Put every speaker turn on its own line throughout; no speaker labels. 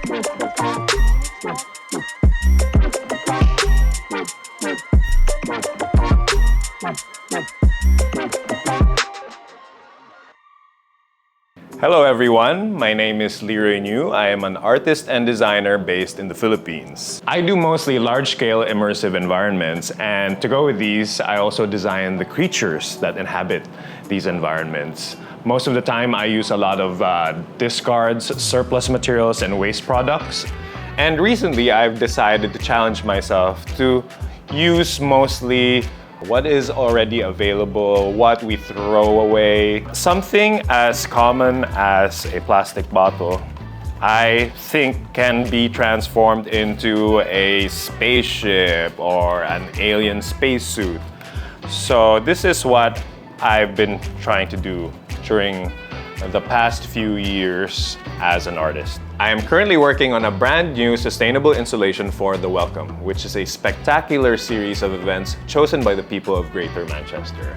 Hello everyone, my name is Leeroy. I am an artist and designer based in the Philippines. I do mostly large-scale immersive environments, and to go with these, I also design the creatures that inhabit these environments. Most of the time, I use a lot of discards, surplus materials, and waste products. And recently, I've decided to challenge myself to use mostly what is already available, what we throw away. Something as common as a plastic bottle, I think can be transformed into a spaceship or an alien spacesuit. So this is what I've been trying to do during the past few years as an artist. I am currently working on a brand new sustainable installation for The Welcome, which is a spectacular series of events chosen by the people of Greater Manchester,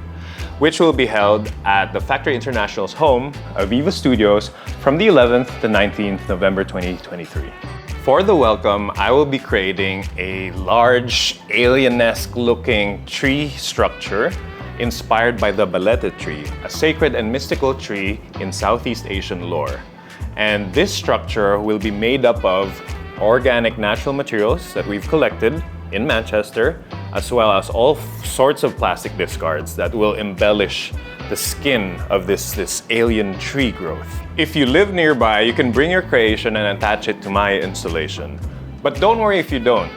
which will be held at the Factory International's home, Aviva Studios, from the 11th to 19th November 2023. For The Welcome, I will be creating a large, alien-esque looking tree structure inspired by the Balete tree, a sacred and mystical tree in Southeast Asian lore. And this structure will be made up of organic natural materials that we've collected in Manchester, as well as all sorts of plastic discards that will embellish the skin of this alien tree growth. If you live nearby, you can bring your creation and attach it to my installation. But don't worry if you don't.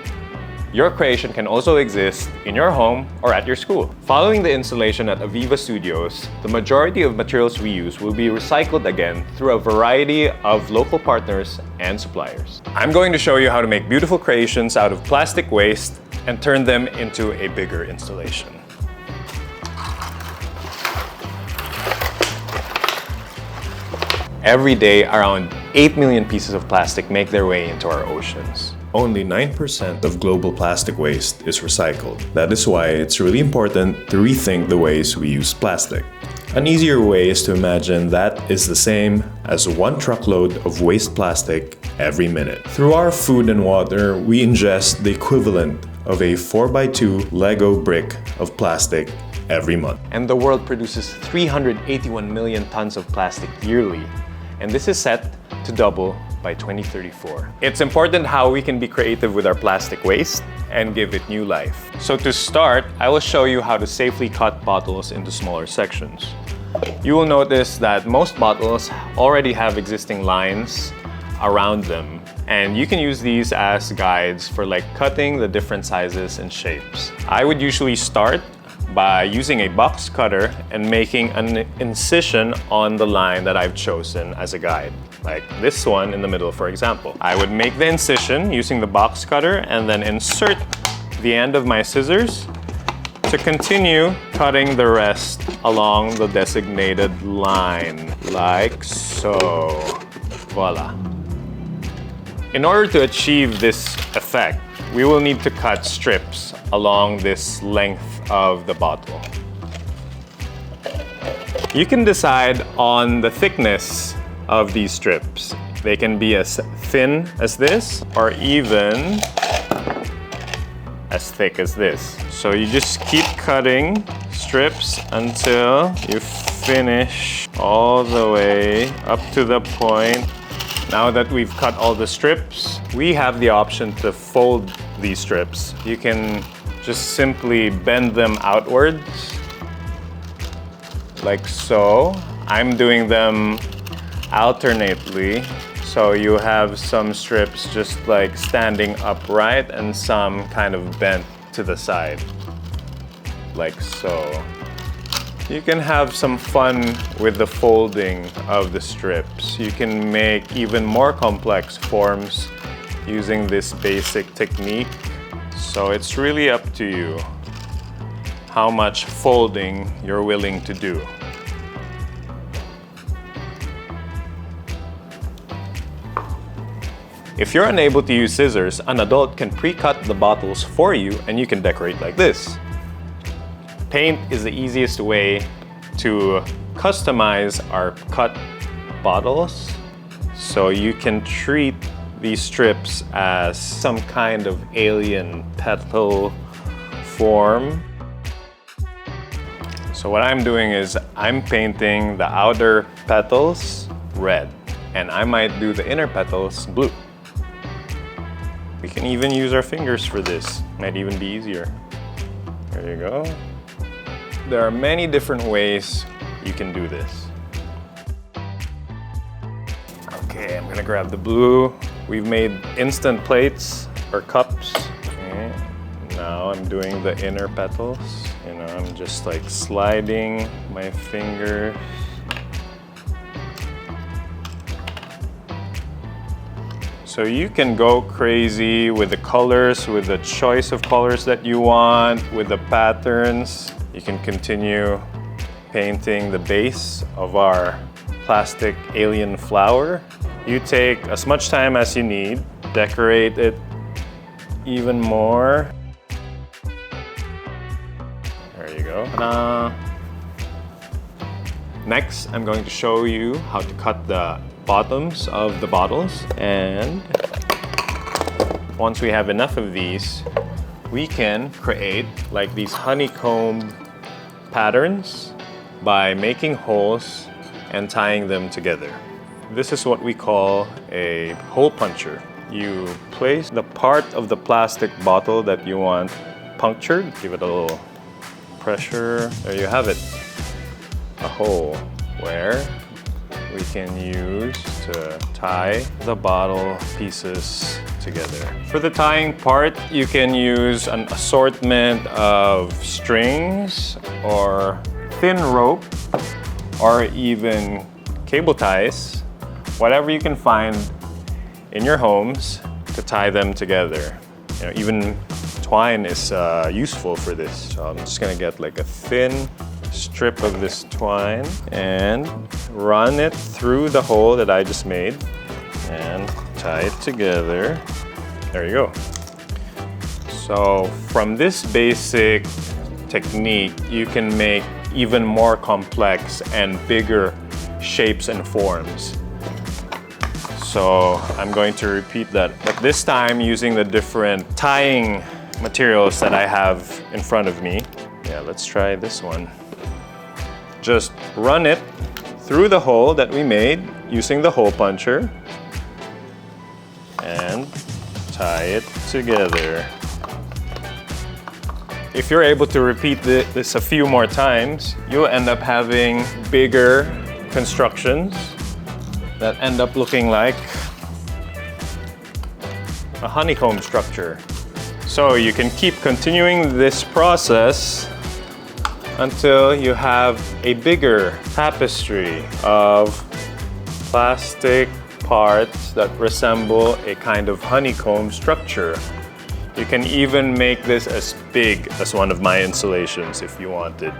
Your creation can also exist in your home or at your school. Following the installation at Aviva Studios, the majority of materials we use will be recycled again through a variety of local partners and suppliers. I'm going to show you how to make beautiful creations out of plastic waste and turn them into a bigger installation. Every day, around 8 million pieces of plastic make their way into our oceans. Only 9% of global plastic waste is recycled. That is why it's really important to rethink the ways we use plastic. An easier way is to imagine that is the same as 1 truckload of waste plastic every minute. Through our food and water, we ingest the equivalent of a 4x2 Lego brick of plastic every month. And the world produces 381 million tons of plastic yearly. And this is set to double by 2034. It's important how we can be creative with our plastic waste and give it new life. So to start, I will show you how to safely cut bottles into smaller sections. You will notice that most bottles already have existing lines around them, and you can use these as guides for cutting the different sizes and shapes. I would usually start by using a box cutter and making an incision on the line that I've chosen as a guide, like this one in the middle, for example. I would make the incision using the box cutter and then insert the end of my scissors to continue cutting the rest along the designated line, like so. Voila. In order to achieve this effect, we will need to cut strips along this length of the bottle. You can decide on the thickness of these strips. They can be as thin as this or even as thick as this. So you just keep cutting strips until you finish all the way up to the point. Now that we've cut all the strips, we have the option to fold these strips. You can just simply bend them outwards, like so. I'm doing them alternately, so you have some strips just standing upright and some kind of bent to the side, like so. You can have some fun with the folding of the strips. You can make even more complex forms using this basic technique. So it's really up to you how much folding you're willing to do. If you're unable to use scissors, an adult can pre-cut the bottles for you and you can decorate like this. Paint is the easiest way to customize our cut bottles, so you can treat these strips as some kind of alien petal form. So what I'm doing is I'm painting the outer petals red, and I might do the inner petals blue. We can even use our fingers for this. Might even be easier. There you go. There are many different ways you can do this. Okay, I'm gonna grab the blue. We've made instant plates or cups. Okay. Now I'm doing the inner petals. You know, I'm just like sliding my fingers. So you can go crazy with the colors, with the choice of colors that you want, with the patterns. You can continue painting the base of our plastic alien flower. You take as much time as you need, decorate it even more. There you go. Ta-da! Next, I'm going to show you how to cut the bottoms of the bottles. And once we have enough of these, we can create like these honeycomb patterns by making holes and tying them together. This is what we call a hole puncher. You place the part of the plastic bottle that you want punctured, give it a little pressure. There you have it, a hole where we can use to tie the bottle pieces together. For the tying part, you can use an assortment of strings or thin rope or even cable ties, whatever you can find in your homes to tie them together. You know, even twine is useful for this. So I'm just gonna get like a thin strip of this twine and run it through the hole that I just made and tie it together. There you go. So from this basic technique, you can make even more complex and bigger shapes and forms. So I'm going to repeat that, but this time using the different tying materials that I have in front of me. Yeah, let's try this one. Just run it through the hole that we made using the hole puncher and tie it together. If you're able to repeat this a few more times, you'll end up having bigger constructions that end up looking like a honeycomb structure. So you can keep continuing this process until you have a bigger tapestry of plastic parts that resemble a kind of honeycomb structure. You can even make this as big as one of my installations if you wanted.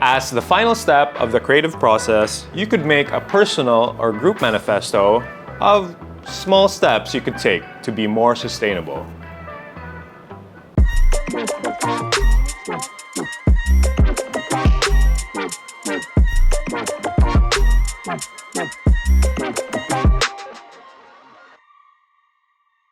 As the final step of the creative process, you could make a personal or group manifesto of small steps you could take to be more sustainable.